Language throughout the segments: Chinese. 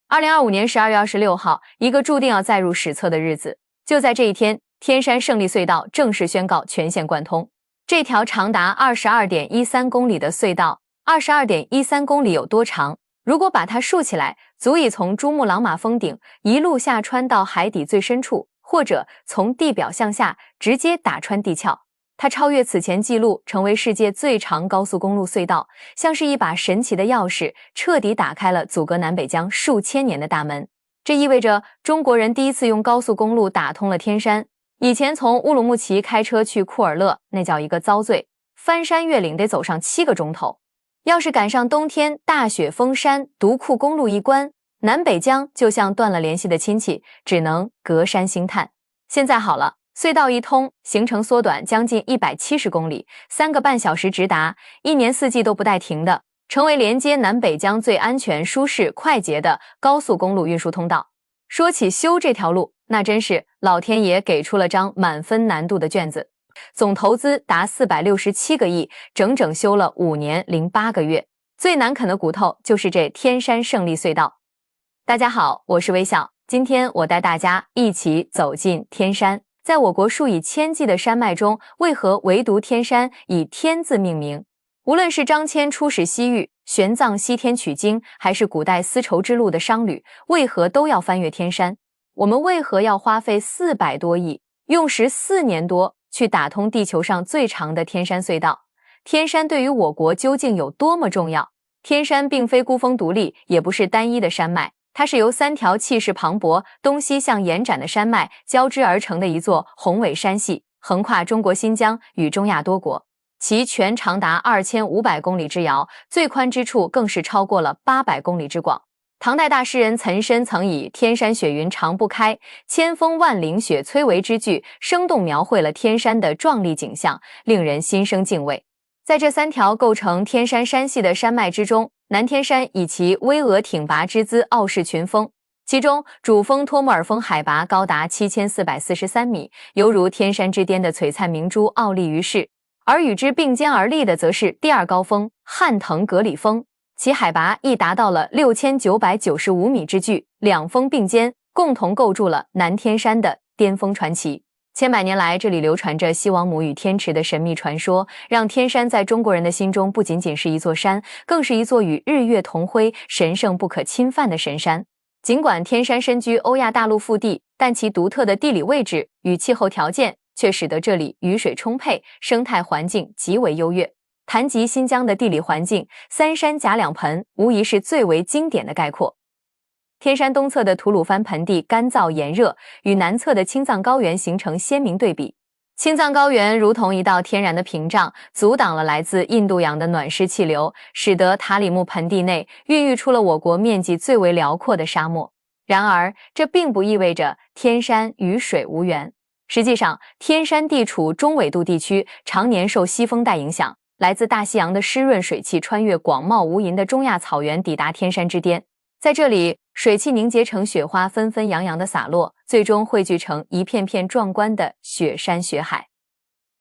2025年12月26号，一个注定要载入史册的日子。就在这一天，天山胜利隧道正式宣告全线贯通。这条长达22.13公里的隧道，22.13公里有多长？如果把它竖起来，足以从珠穆朗玛峰顶一路下穿到海底最深处，或者从地表向下直接打穿地壳。它超越此前纪录，成为世界最长高速公路隧道，像是一把神奇的钥匙，彻底打开了阻隔南北疆数千年的大门。这意味着中国人第一次用高速公路打通了天山。以前从乌鲁木齐开车去库尔勒，那叫一个遭罪，翻山越岭得走上7个钟头。要是赶上冬天大雪封山，独库公路一关，南北疆就像断了联系的亲戚，只能隔山兴叹。现在好了，隧道一通，行程缩短将近170公里，3个半小时直达，一年四季都不带停的，成为连接南北疆最安全、舒适、快捷的高速公路运输通道。说起修这条路，那真是老天爷给出了张满分难度的卷子，总投资达467个亿，整整修了5年零8个月。最难啃的骨头就是这天山胜利隧道。大家好，我是微笑，今天我带大家一起走进天山。在我国数以千计的山脉中，为何唯独天山以天字命名？无论是张骞出使西域，玄奘西天取经，还是古代丝绸之路的商旅，为何都要翻越天山？我们为何要花费400多亿，用时4年多去打通地球上最长的天山隧道？天山对于我国究竟有多么重要？天山并非孤峰独立，也不是单一的山脉，它是由3条气势磅礴、东西向延展的山脉交织而成的一座宏伟山系，横跨中国新疆与中亚多国。其全长达2500公里之遥，最宽之处更是超过了800公里之广。唐代大诗人岑参曾以天山雪云常不开，千峰万岭雪摧围之句，生动描绘了天山的壮丽景象，令人心生敬畏。在这3条构成天山山系的山脉之中，南天山以其巍峨挺拔之姿傲视群峰，其中主峰托木尔峰海拔高达7443米，犹如天山之巅的璀璨明珠傲立于世。而与之并肩而立的则是第2高峰汉腾格里峰，其海拔亦达到了6995米之巨，两峰并肩，共同构筑了南天山的巅峰传奇。千百年来，这里流传着西王母与天池的神秘传说，让天山在中国人的心中不仅仅是一座山，更是一座与日月同辉、神圣不可侵犯的神山。尽管天山身居欧亚大陆腹地，但其独特的地理位置与气候条件却使得这里雨水充沛，生态环境极为优越。谈及新疆的地理环境，3山夹2盆无疑是最为经典的概括。天山东侧的吐鲁番盆地干燥炎热，与南侧的青藏高原形成鲜明对比。青藏高原如同一道天然的屏障，阻挡了来自印度洋的暖湿气流，使得塔里木盆地内孕育出了我国面积最为辽阔的沙漠。然而，这并不意味着天山与水无缘。实际上，天山地处中纬度地区，常年受西风带影响，来自大西洋的湿润水汽穿越广袤无垠的中亚草原，抵达天山之巅。在这里，水汽凝结成雪花，纷纷扬扬地洒落，最终汇聚成一片片壮观的雪山雪海。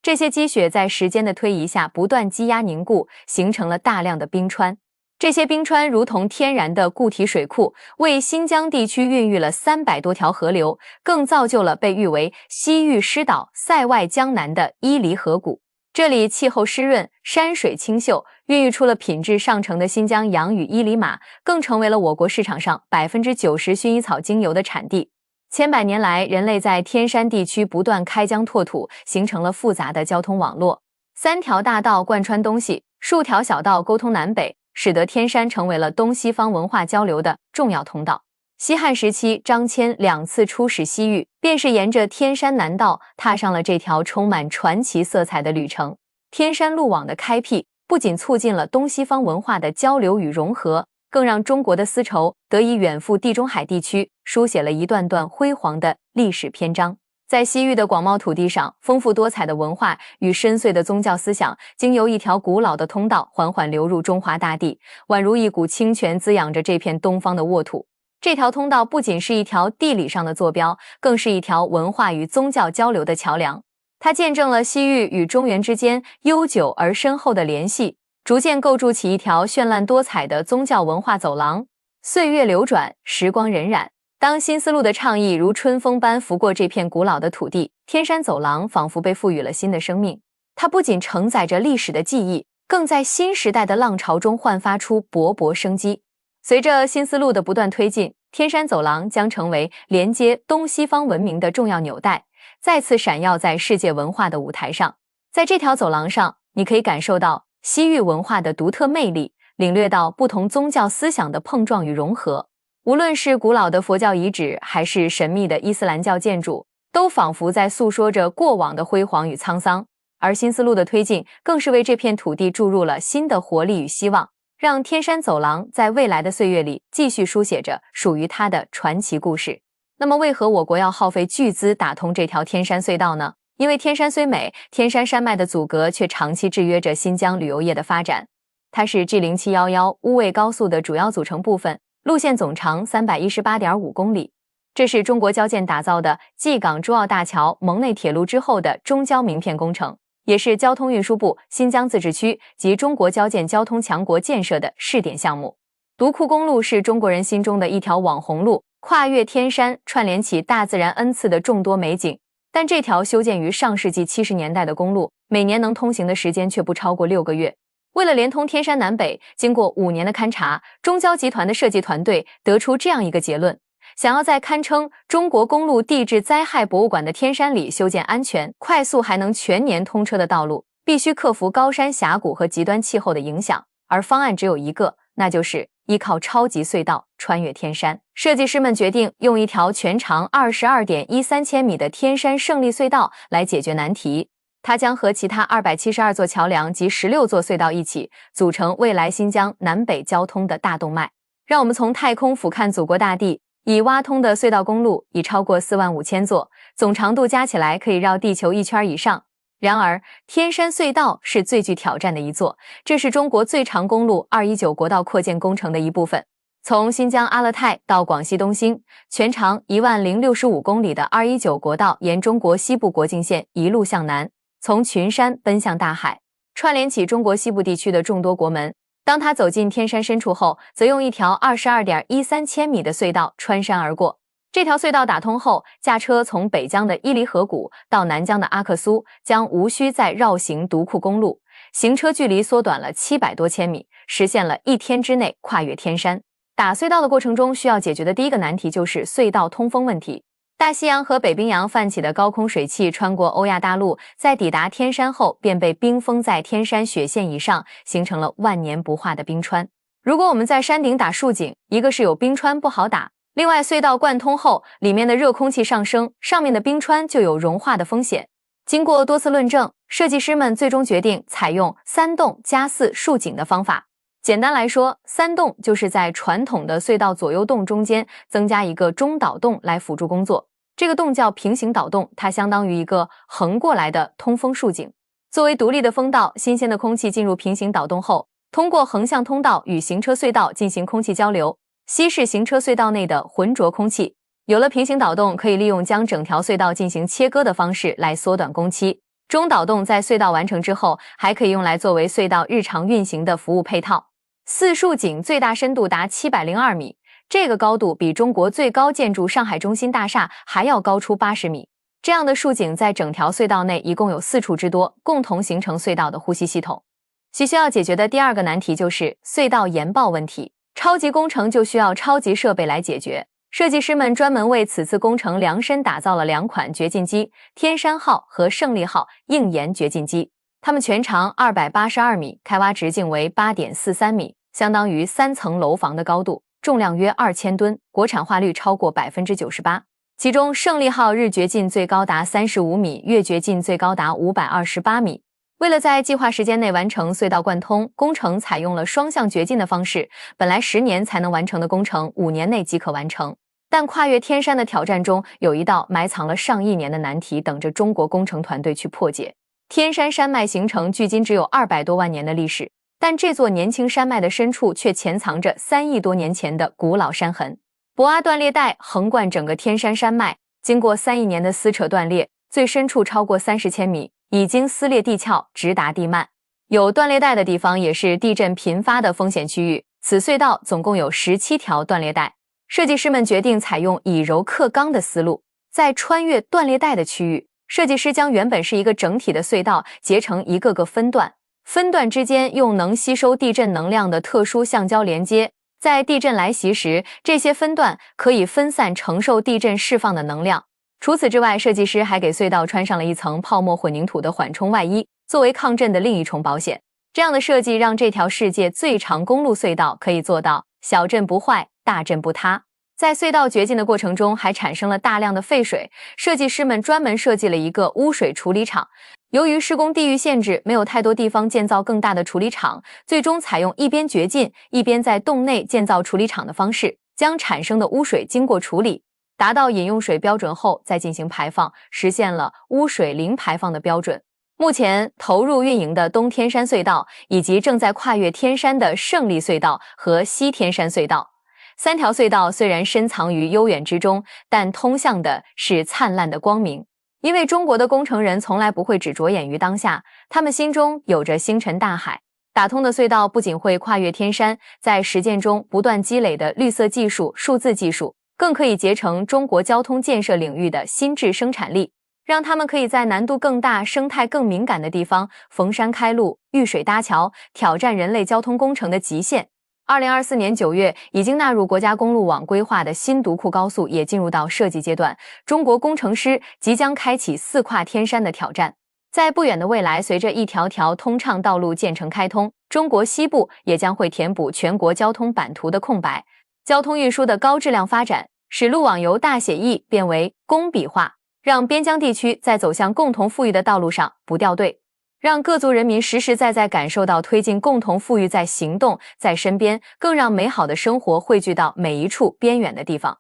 这些积雪在时间的推移下不断积压凝固，形成了大量的冰川。这些冰川如同天然的固体水库，为新疆地区孕育了300多条河流，更造就了被誉为西域狮岛、塞外江南的伊犁河谷。这里气候湿润，山水清秀，孕育出了品质上乘的新疆羊与伊犁马，更成为了我国市场上90%薰衣草精油的产地。千百年来，人类在天山地区不断开疆拓土，形成了复杂的交通网络。3条大道贯穿东西，数条小道沟通南北，使得天山成为了东西方文化交流的重要通道。西汉时期，张骞2次出使西域，便是沿着天山南道踏上了这条充满传奇色彩的旅程。天山路网的开辟，不仅促进了东西方文化的交流与融合，更让中国的丝绸得以远赴地中海地区，书写了一段段辉煌的历史篇章。在西域的广袤土地上，丰富多彩的文化与深邃的宗教思想，经由一条古老的通道缓缓流入中华大地，宛如一股清泉滋养着这片东方的沃土。这条通道不仅是一条地理上的坐标，更是一条文化与宗教交流的桥梁。它见证了西域与中原之间悠久而深厚的联系，逐渐构筑起一条绚烂多彩的宗教文化走廊。岁月流转，时光荏苒。当新丝路的倡议如春风般拂过这片古老的土地，天山走廊仿佛被赋予了新的生命。它不仅承载着历史的记忆，更在新时代的浪潮中焕发出勃勃生机。随着新丝路的不断推进，天山走廊将成为连接东西方文明的重要纽带，再次闪耀在世界文化的舞台上。在这条走廊上，你可以感受到西域文化的独特魅力，领略到不同宗教思想的碰撞与融合。无论是古老的佛教遗址，还是神秘的伊斯兰教建筑，都仿佛在诉说着过往的辉煌与沧桑。而新丝路的推进，更是为这片土地注入了新的活力与希望，让天山走廊在未来的岁月里继续书写着属于它的传奇故事。那么，为何我国要耗费巨资打通这条天山隧道呢？因为天山虽美，天山山脉的阻隔却长期制约着新疆旅游业的发展。它是 G0711 乌卫高速的主要组成部分，路线总长 318.5 公里。这是中国交建打造的继港珠澳大桥、蒙内铁路之后的中交名片工程，也是交通运输部新疆自治区及中国交建交通强国建设的试点项目。独库公路是中国人心中的一条网红路，跨越天山，串联起大自然恩赐的众多美景。但这条修建于上世纪70年代的公路，每年能通行的时间却不超过6个月。为了连通天山南北，经过5年的勘察，中交集团的设计团队得出这样一个结论：想要在堪称中国公路地质灾害博物馆的天山里修建安全、快速还能全年通车的道路，必须克服高山峡谷和极端气候的影响。而方案只有一个，那就是依靠超级隧道穿越天山。设计师们决定用一条全长 22.13千米的天山胜利隧道来解决难题。它将和其他272座桥梁及16座隧道一起，组成未来新疆南北交通的大动脉。让我们从太空俯瞰祖国大地，已挖通的隧道公路已超过45000座，总长度加起来可以绕地球1圈以上。然而，天山隧道是最具挑战的一座，这是中国最长公路219国道扩建工程的一部分。从新疆阿勒泰到广西东兴，全长10065公里的219国道沿中国西部国境线一路向南，从群山奔向大海，串联起中国西部地区的众多国门。当它走进天山深处后，则用一条 22.13千米的隧道穿山而过。这条隧道打通后，驾车从北疆的伊犁河谷到南疆的阿克苏，将无需再绕行独库公路，行车距离缩短了700多千米，实现了1天之内跨越天山。打隧道的过程中需要解决的第一个难题就是隧道通风问题。大西洋和北冰洋泛起的高空水汽穿过欧亚大陆，在抵达天山后便被冰封在天山雪线以上，形成了万年不化的冰川。如果我们在山顶打竖井，一个是有冰川不好打，另外隧道贯通后，里面的热空气上升，上面的冰川就有融化的风险。经过多次论证，设计师们最终决定采用3洞加4竖井的方法。简单来说，3洞就是在传统的隧道左右洞中间增加一个中导洞来辅助工作。这个洞叫平行导洞，它相当于一个横过来的通风竖井。作为独立的风道，新鲜的空气进入平行导洞后，通过横向通道与行车隧道进行空气交流，稀释行车隧道内的浑浊空气。有了平行导洞，可以利用将整条隧道进行切割的方式来缩短工期。中导洞在隧道完成之后，还可以用来作为隧道日常运行的服务配套。4竖井最大深度达702米，这个高度比中国最高建筑上海中心大厦还要高出80米。这样的竖井在整条隧道内一共有4处之多，共同形成隧道的呼吸系统。其需要解决的第二个难题就是隧道延爆问题。超级工程就需要超级设备来解决。设计师们专门为此次工程量身打造了2款掘进机，天山号和胜利号硬岩掘进机。它们全长282米，开挖直径为 8.43米，相当于3层楼房的高度，重量约2000吨，国产化率超过 98%。其中胜利号日掘进最高达35米，月掘进最高达528米。为了在计划时间内完成隧道贯通，工程采用了双向掘进的方式，本来10年才能完成的工程5年内即可完成。但跨越天山的挑战中，有一道埋藏了上亿年的难题等着中国工程团队去破解。天山山脉形成距今只有200多万年的历史，但这座年轻山脉的深处却潜藏着3亿多年前的古老山痕。博阿断裂带横贯整个天山山脉，经过3亿年的撕扯断裂，最深处超过30千米，已经撕裂地壳，直达地幔。有断裂带的地方也是地震频发的风险区域，此隧道总共有17条断裂带，设计师们决定采用以柔克刚的思路，在穿越断裂带的区域，设计师将原本是一个整体的隧道截成一个个分段，分段之间用能吸收地震能量的特殊橡胶连接，在地震来袭时，这些分段可以分散承受地震释放的能量。除此之外，设计师还给隧道穿上了一层泡沫混凝土的缓冲外衣，作为抗震的另一重保险。这样的设计让这条世界最长公路隧道可以做到小震不坏，大震不塌。在隧道掘进的过程中，还产生了大量的废水，设计师们专门设计了一个污水处理厂。由于施工地域限制，没有太多地方建造更大的处理厂，最终采用一边掘进，一边在洞内建造处理厂的方式，将产生的污水经过处理，达到饮用水标准后再进行排放，实现了污水零排放的标准。目前投入运营的东天山隧道，以及正在跨越天山的胜利隧道和西天山隧道，3条隧道虽然深藏于悠远之中，但通向的是灿烂的光明。因为中国的工程人从来不会只着眼于当下，他们心中有着星辰大海。打通的隧道不仅会跨越天山，在实践中不断积累的绿色技术、数字技术，更可以结成中国交通建设领域的心智生产力，让他们可以在难度更大、生态更敏感的地方逢山开路、遇水搭桥，挑战人类交通工程的极限。2024年9月，已经纳入国家公路网规划的新独库高速也进入到设计阶段，中国工程师即将开启4跨天山的挑战。在不远的未来，随着一条条通畅道路建成开通，中国西部也将会填补全国交通版图的空白。交通运输的高质量发展，使路网由大写意变为工笔画，让边疆地区在走向共同富裕的道路上不掉队，让各族人民实实在在感受到推进共同富裕在行动，在身边，更让美好的生活汇聚到每一处边远的地方。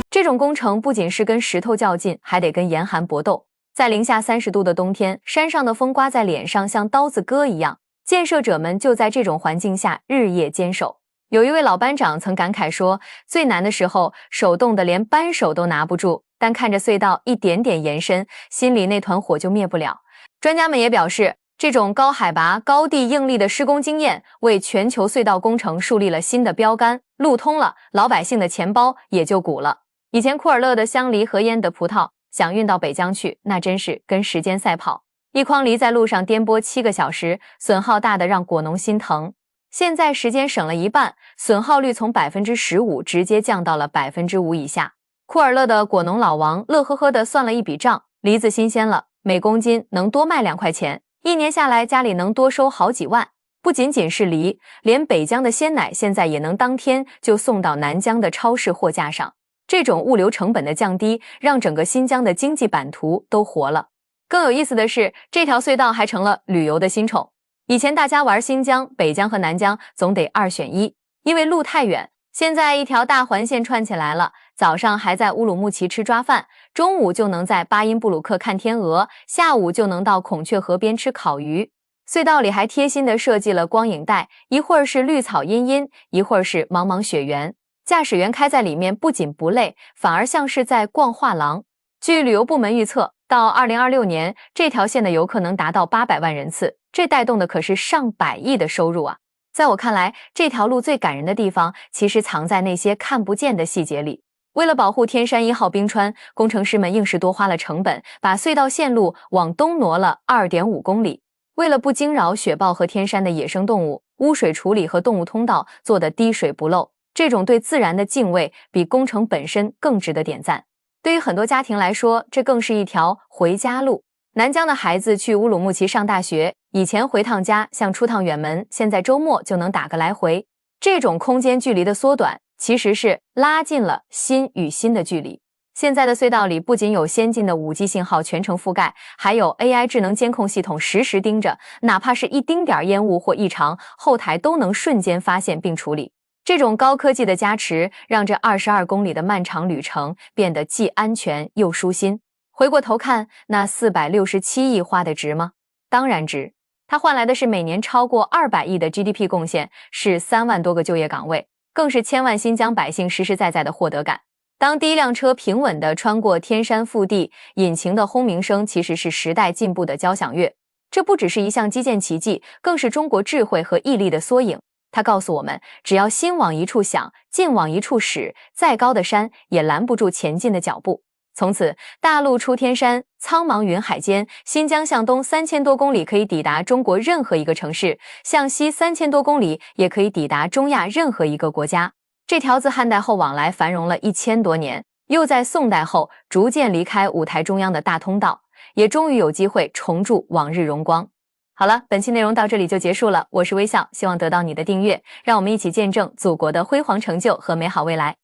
这种工程不仅是跟石头较劲，还得跟严寒搏斗。在零下30度的冬天，山上的风刮在脸上像刀子割一样，建设者们就在这种环境下日夜坚守。有一位老班长曾感慨说，最难的时候手冻得连扳手都拿不住，但看着隧道一点点延伸，心里那团火就灭不了。专家们也表示，这种高海拔高地应力的施工经验为全球隧道工程树立了新的标杆，路通了，老百姓的钱包也就鼓了。以前库尔勒的香梨和烟的葡萄想运到北疆去，那真是跟时间赛跑，一筐梨在路上颠簸7个小时，损耗大的让果农心疼。现在时间省了一半，损耗率从 15% 直接降到了 5% 以下。库尔勒的果农老王乐呵呵地算了一笔账，梨子新鲜了，每公斤能多卖2块钱，1年下来家里能多收好几万。不仅仅是梨，连北疆的鲜奶现在也能当天就送到南疆的超市货架上。这种物流成本的降低，让整个新疆的经济版图都活了。更有意思的是，这条隧道还成了旅游的新宠。以前大家玩新疆、北疆和南疆总得2选1，因为路太远。现在一条大环线串起来了，早上还在乌鲁木齐吃抓饭，中午就能在巴音布鲁克看天鹅，下午就能到孔雀河边吃烤鱼。隧道里还贴心地设计了光影带，一会儿是绿草茵茵，一会儿是茫茫雪原。驾驶员开在里面不仅不累，反而像是在逛画廊。据旅游部门预测，到2026年，这条线的游客能达到800万人次，这带动的可是上百亿的收入啊！在我看来，这条路最感人的地方，其实藏在那些看不见的细节里。为了保护天山1号冰川，工程师们硬是多花了成本，把隧道线路往东挪了 2.5 公里。为了不惊扰雪豹和天山的野生动物，污水处理和动物通道做得滴水不漏。这种对自然的敬畏比工程本身更值得点赞。对于很多家庭来说，这更是一条回家路。南疆的孩子去乌鲁木齐上大学，以前回趟家像出趟远门，现在周末就能打个来回。这种空间距离的缩短，其实是拉近了心与心的距离。现在的隧道里不仅有先进的5G 信号全程覆盖，还有 AI 智能监控系统实时盯着，哪怕是一丁点烟雾或异常，后台都能瞬间发现并处理。这种高科技的加持，让这22公里的漫长旅程变得既安全又舒心。回过头看，那467亿花得值吗？当然值。它换来的是每年超过200亿的 GDP 贡献，是3万多个就业岗位，更是千万新疆百姓实实在在的获得感。当第一辆车平稳地穿过天山腹地，引擎的轰鸣声其实是时代进步的交响乐。这不只是一项基建奇迹，更是中国智慧和毅力的缩影。它告诉我们，只要心往一处想，劲往一处使，再高的山也拦不住前进的脚步。从此，大陆出天山，苍茫云海间，新疆向东3000多公里可以抵达中国任何一个城市，向西3000多公里也可以抵达中亚任何一个国家。这条自汉代后往来繁荣了1000多年，又在宋代后逐渐离开舞台中央的大通道，也终于有机会重铸往日荣光。好了，本期内容到这里就结束了，我是微笑，希望得到你的订阅，让我们一起见证祖国的辉煌成就和美好未来。